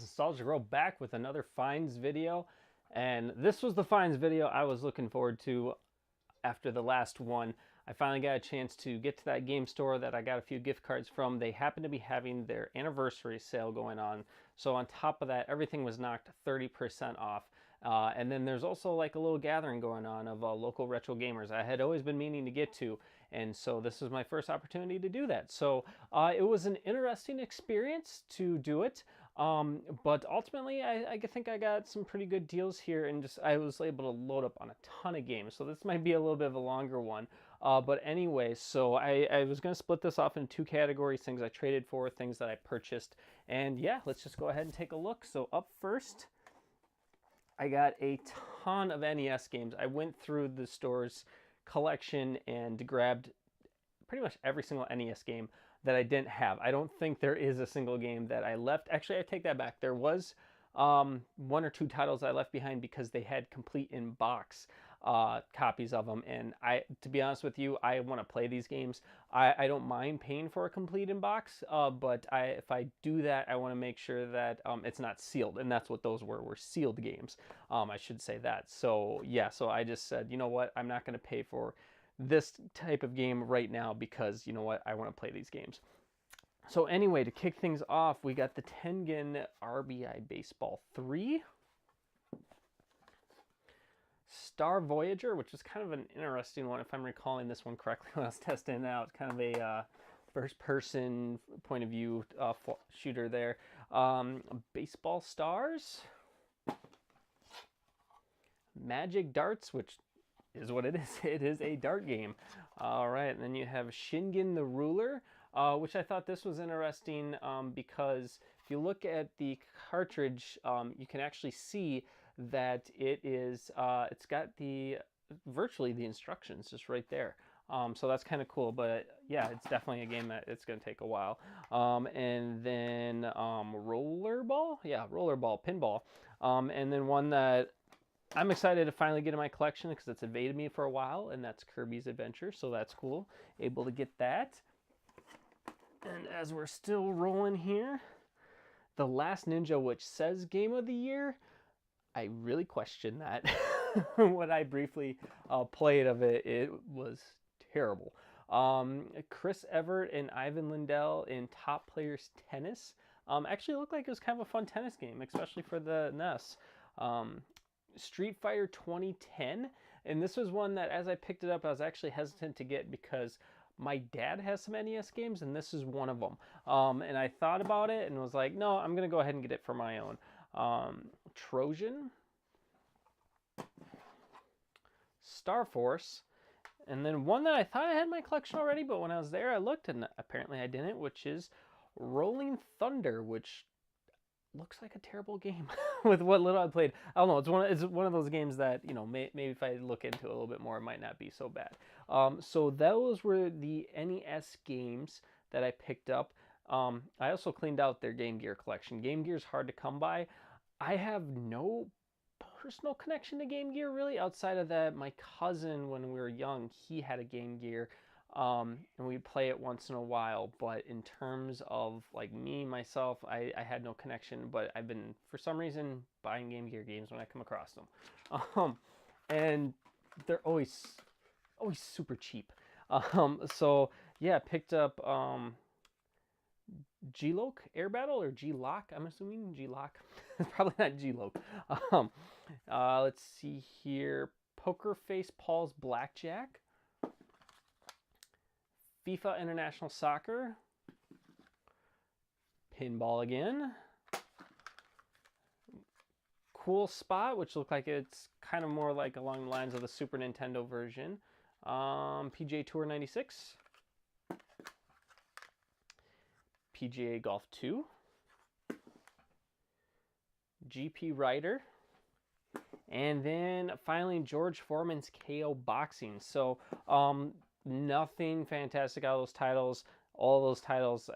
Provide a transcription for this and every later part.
guys, Nostalgia Grow back with another finds video, and this was the finds video I was looking forward to after the last one. I finally got a chance to get to that game store that I got a few gift cards from. They happen to be having their anniversary sale going on, so on top of that, everything was knocked 30% off. And then there's also like a little gathering going on of local retro gamers I had always been meaning to get to, and so this was my first opportunity to do that. So it was an interesting experience to do it, but ultimately I think I got some pretty good deals here, and just I was able to load up on a ton of games, so this might be a little bit of a longer one. But anyway, so I was going to split this off into two categories: things I traded for, things that I purchased. And yeah, let's just go ahead and take a look. So up first, I got a ton of NES games. I went through the store's collection and grabbed pretty much every single NES game that I didn't have. I don't think there is a single game that I left. Actually, I take that back. There was one or two titles I left behind because they had complete in box copies of them, and to be honest with you, I want to play these games. I don't mind paying for a complete in box, but if I do that, I want to make sure that it's not sealed, and that's what those were sealed games. I should say that. So yeah, so I just said, you know what, I'm not going to pay for this type of game right now because, you know what, I want to play these games. So anyway, to kick things off, we got the Tengen R.B.I. Baseball 3. Star Voyager, which is kind of an interesting one, if I'm recalling this one correctly when I was testing it out. Kind of a first-person point of view shooter there. Baseball Stars. Magic Darts, which is what it is. It is a dart game. All right, and then you have Shingen the Ruler, which I thought this was interesting because if you look at the cartridge, you can actually see that it's got virtually the instructions just right there. So that's kind of cool, but yeah, it's definitely a game that it's going to take a while. And then Rollerball, pinball, and then one that I'm excited to finally get in my collection because it's evaded me for a while, and that's Kirby's Adventure, so that's cool. Able to get that. And as we're still rolling here, The Last Ninja, which says Game of the Year, I really question that. When I briefly played of it, it was terrible. Chris Evert and Ivan Lindell in Top Players Tennis actually looked like it was kind of a fun tennis game, especially for the NES. Street Fighter 2010, and this was one that as I picked it up, I was actually hesitant to get because my dad has some NES games, and this is one of them. And I thought about it and was like, no, I'm going to go ahead and get it for my own. Trojan, Star Force, and then one that I thought I had in my collection already, but when I was there, I looked and apparently I didn't, which is Rolling Thunder, which looks like a terrible game with what little I played. I don't know. It's one of those games that, you know, maybe if I look into it a little bit more, it might not be so bad. So those were the NES games that I picked up. I also cleaned out their Game Gear collection. Game Gear is hard to come by. I have no personal connection to Game Gear really, outside of that my cousin, when we were young, he had a Game Gear. And we'd play it once in a while, but in terms of like me, myself, I had no connection, but I've been, for some reason, buying Game Gear games when I come across them. And they're always super cheap. So yeah, picked up G-Loc Air Battle, or G-Loc, I'm assuming G-Loc. It's probably not G-Loc. Let's see here. Poker Face Paul's Blackjack. FIFA International Soccer, pinball again, Cool Spot, which looked like it's kind of more like along the lines of the Super Nintendo version, PGA Tour 96, PGA Golf 2, GP Rider, and then finally George Foreman's KO Boxing. So nothing fantastic out of those titles. All those titles,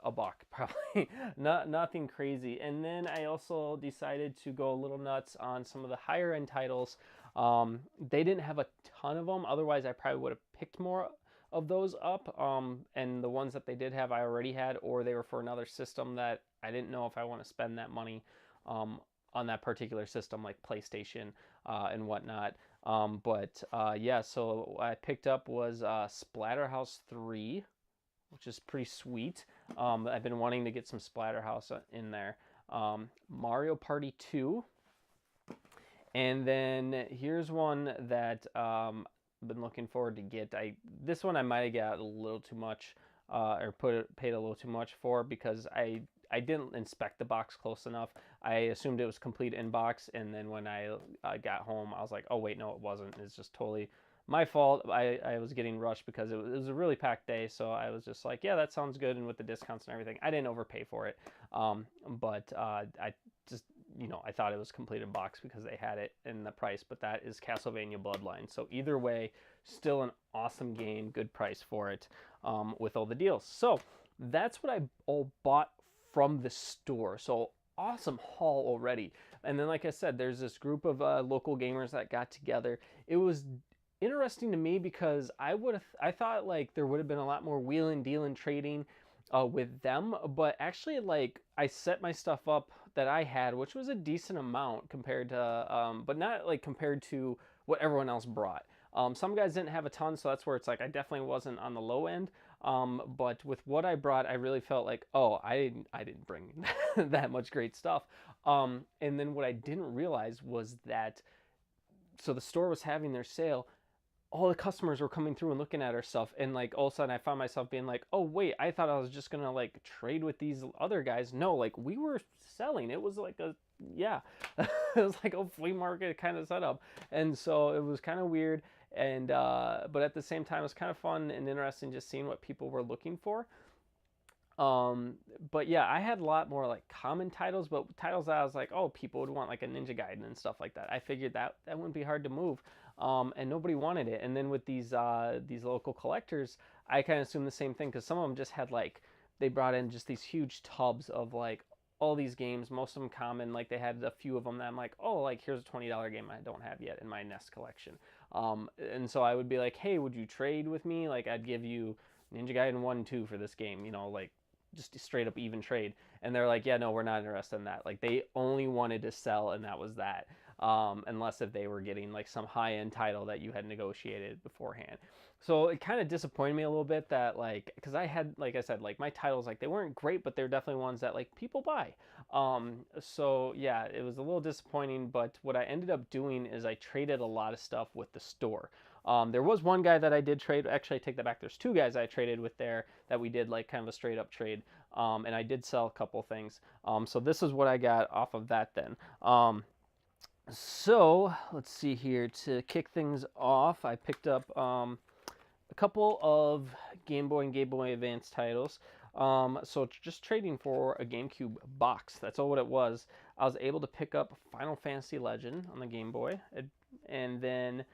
a buck probably. Nothing crazy. And then I also decided to go a little nuts on some of the higher end titles. They didn't have a ton of them. Otherwise, I probably would have picked more of those up, and the ones that they did have I already had, or they were for another system that I didn't know if I want to spend that money on that particular system, like PlayStation and whatnot. Yeah, so what I picked up was Splatterhouse 3, which is pretty sweet. I've been wanting to get some Splatterhouse in there. Mario Party 2. And then here's one that I've been looking forward to get. This one I might have got a little too much, or paid a little too much for, because I didn't inspect the box close enough. I assumed it was complete in box, and then when I got home, I was like, oh wait, no, it wasn't. It's just totally my fault. I was getting rushed because it was a really packed day, so I was just like, yeah, that sounds good, and with the discounts and everything, I didn't overpay for it. I just, I thought it was complete in box because they had it in the price, but that is Castlevania Bloodline. So either way, still an awesome game, good price for it, with all the deals. So that's what I all bought from the store. So awesome haul already. And then, like I said, there's this group of local gamers that got together. It was interesting to me because I thought like there would have been a lot more wheeling, dealing, trading with them, but actually, like, I set my stuff up that I had, which was a decent amount compared to, but not like compared to what everyone else brought. Some guys didn't have a ton, so that's where it's like I definitely wasn't on the low end. But with what I brought, I really felt like, oh, I didn't bring that much great stuff. And then what I didn't realize was that, so the store was having their sale, all the customers were coming through and looking at our stuff, and like all of a sudden I found myself being like, oh wait, I thought I was just gonna like trade with these other guys. No, like we were selling. It was like a, yeah, it was like a flea market kind of setup. And so it was kind of weird, and but at the same time it was kind of fun and interesting just seeing what people were looking for. But yeah, I had a lot more like common titles, but titles that I was like, oh, people would want, like a Ninja Gaiden and stuff like that. I figured that wouldn't be hard to move, and nobody wanted it. And then with these local collectors, I kind of assumed the same thing, because some of them just had like, they brought in just these huge tubs of like all these games, most of them common. Like they had a few of them that I'm like, oh, like here's a $20 game I don't have yet in my Nest collection. And so I would be like, hey, would you trade with me? Like I'd give you Ninja Gaiden 1 and 2 for this game, like just straight up even trade. And they're like, yeah, no, we're not interested in that. Like they only wanted to sell, and that was that. Unless if they were getting like some high-end title that you had negotiated beforehand. So it kind of disappointed me a little bit that, like, because I had, like I said, like my titles, like they weren't great, but they're definitely ones that like people buy. So yeah, it was a little disappointing, but what I ended up doing is I traded a lot of stuff with the store. There was one guy that I did trade. Actually, I take that back. There's two guys I traded with there that we did like kind of a straight up trade. And I did sell a couple things. So this is what I got off of that then. So let's see here. To kick things off, I picked up a couple of Game Boy and Game Boy Advance titles. So just trading for a GameCube box. That's all what it was. I was able to pick up Final Fantasy Legend on the Game Boy, and then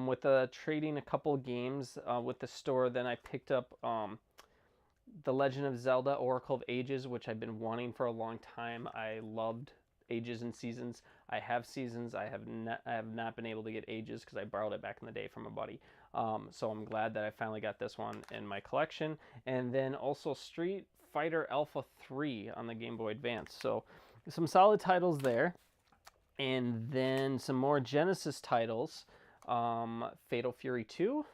with trading a couple games with the store, then I picked up The Legend of Zelda Oracle of Ages, which I've been wanting for a long time. I loved Ages and Seasons. I have Seasons. I have not been able to get Ages because I borrowed it back in the day from a buddy. So I'm glad that I finally got this one in my collection. And then also Street Fighter Alpha 3 on the Game Boy Advance. So some solid titles there. And then some more Genesis titles. Fatal Fury 2.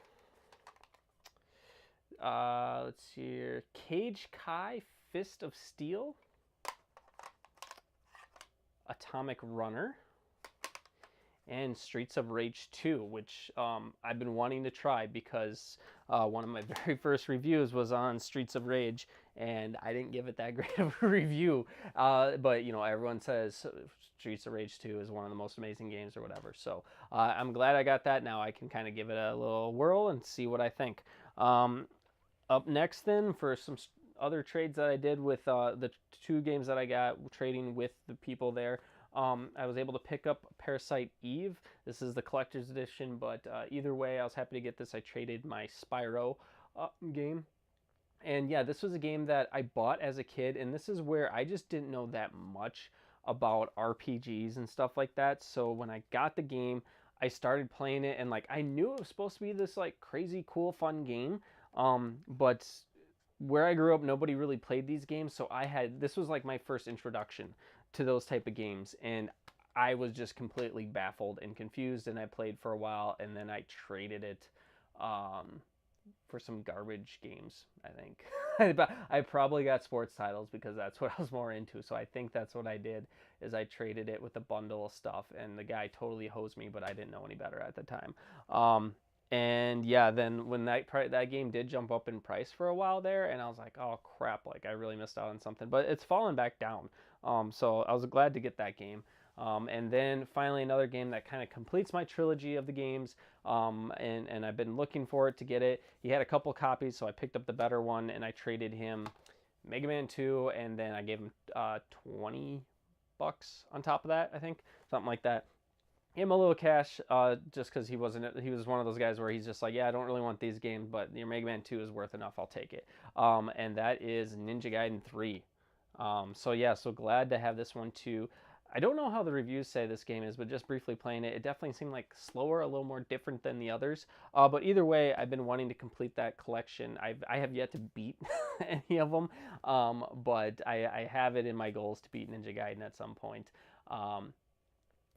Let's see here. Cage Kai Fist of Steel. Atomic Runner. And Streets of Rage 2, which I've been wanting to try because one of my very first reviews was on Streets of Rage, and I didn't give it that great of a review. But, everyone says Streets of Rage 2 is one of the most amazing games or whatever. So I'm glad I got that. Now I can kind of give it a little whirl and see what I think. Up next then, for some other trades that I did with the two games that I got trading with the people there, I was able to pick up Parasite Eve. This is the collector's edition, but either way, I was happy to get this. I traded my Spyro game. And yeah, this was a game that I bought as a kid, and this is where I just didn't know that much about RPGs and stuff like that. So when I got the game, I started playing it, and like I knew it was supposed to be this like crazy cool fun game, but where I grew up, nobody really played these games, so this was like my first introduction to those type of games, and I was just completely baffled and confused, and I played for a while, and then I traded it um, for some garbage games, I think. I probably got sports titles because that's what I was more into. So I think that's what I did is I traded it with a bundle of stuff, and the guy totally hosed me, but I didn't know any better at the time. And yeah, then when that game did jump up in price for a while there, and I was like, oh crap, like I really missed out on something. But it's fallen back down. So I was glad to get that game. And then finally another game that kind of completes my trilogy of the games, and I've been looking for it to get it. He had a couple copies, so I picked up the better one, and I traded him Mega Man 2, and then I gave him 20 bucks on top of that, I think, something like that. Gave him a little cash, just because he was one of those guys where he's just like, yeah, I don't really want these games, but your Mega Man 2 is worth enough, I'll take it. And that is Ninja Gaiden 3. So yeah, so glad to have this one too. I don't know how the reviews say this game is, but just briefly playing it, it definitely seemed like slower, a little more different than the others. But either way, I've been wanting to complete that collection. I have yet to beat any of them, but I have it in my goals to beat Ninja Gaiden at some point.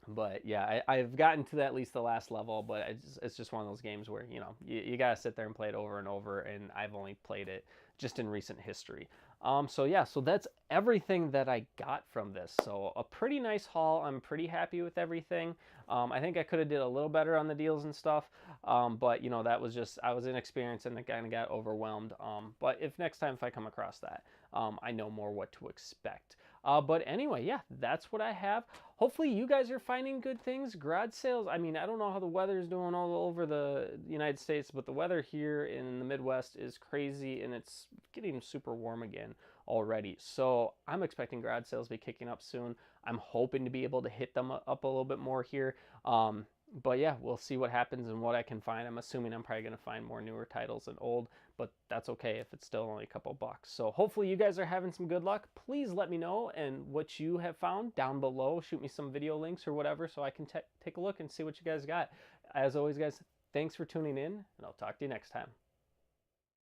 But yeah, I've gotten to at least the last level, but it's just one of those games where, you know, you got to sit there and play it over and over, and I've only played it just in recent history. So yeah, so that's everything that I got from this. So a pretty nice haul. I'm pretty happy with everything. I think I could have did a little better on the deals and stuff, but you know, that was just, I was inexperienced and I kind of got overwhelmed. But if next time if I come across that, I know more what to expect. But anyway, yeah, that's what I have. Hopefully you guys are finding good things. Garage sales, I mean, I don't know how the weather's doing all over the United States, but the weather here in the Midwest is crazy, and it's getting super warm again already. So I'm expecting garage sales to be kicking up soon. I'm hoping to be able to hit them up a little bit more here. But yeah, we'll see what happens and what I can find. I'm assuming I'm probably going to find more newer titles than old, but that's okay if it's still only a couple bucks. So hopefully you guys are having some good luck. Please let me know and what you have found down below. Shoot me some video links or whatever so I can take a look and see what you guys got. As always, guys, thanks for tuning in, and I'll talk to you next time.